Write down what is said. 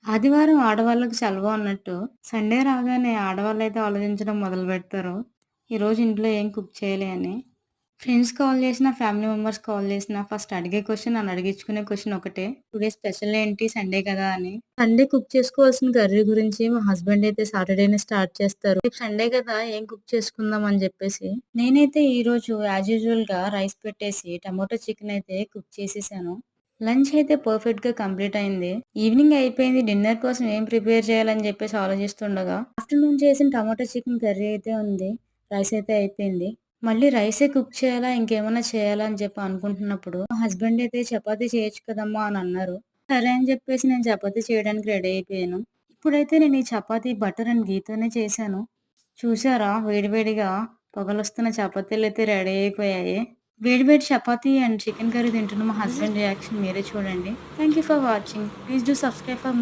ఆదివారం ఆడవాళ్ళకి సెలవు అన్నట్టు, సండే రాగానే ఆడవాళ్ళైతే ఆలోచించడం మొదలుపెడతారు. ఈరోజు ఇంట్లో ఏం కుక్ చేయాలి అని. ఫ్రెండ్స్ కాల్ చేసినా, ఫ్యామిలీ మెంబర్స్ కాల్ చేసినా ఫస్ట్ అడిగే క్వెషన్ నన్ను అడిగించుకునే క్వెషన్ ఒకటే. టుడే స్పెషల్ ఏంటి? సండే కదా అని. సండే కుక్ చేసుకోవాల్సిన కర్రీ గురించి మా హస్బెండ్ అయితే సాటర్‌డేనే స్టార్ట్ చేస్తారు. రేపు సండే కదా! ఏం కుక్ చేసుకుందాం అని చెప్పేసి. నేనైతే ఈరోజు యాజ్ యూజువల్‌గా రైస్ పెట్టేసి టమాటో చికెన్ అయితే కుక్ చేసేసాను. లంచ్ అయితే పర్ఫెక్ట్‌గా కంప్లీట్ అయింది. ఈవినింగ్ అయిపోయింది. డిన్నర్ కోసం ఏం ప్రిపేర్ చేయాలని చెప్పేసి ఆలోచిస్తుండగా, ఆఫ్టర్‌నూన్ చేసిన టమాటో చికెన్ కర్రీ అయితే ఉంది. రైస్ అయితే అయిపోయింది. మళ్ళీ రైసే కుక్ చేయాలా? ఇంకేమన్నా చేయాలా? అని చెప్పి అనుకుంటున్నప్పుడు, మా హస్బెండ్ అయితే చపాతీ చేయొచ్చు కదమ్మా! అని అన్నారు. సరే అని చెప్పేసి నేను చపాతీ చేయడానికి రెడీ అయిపోయాను. ఇప్పుడైతే నేను ఈ చపాతీ బటర్ అండ్ ఘీతోనే చేశాను. చూసారా వేడి వేడిగా పొగలొస్తున్న చపాతీలయితే రెడీ అయిపోయాయి. వేడి వేడి చపాతీ అండ్ చికెన్ కర్రీ తింటున్న మా హస్బెండ్ రియాక్షన్ మీరే చూడండి. Thank you for watching. Please do subscribe for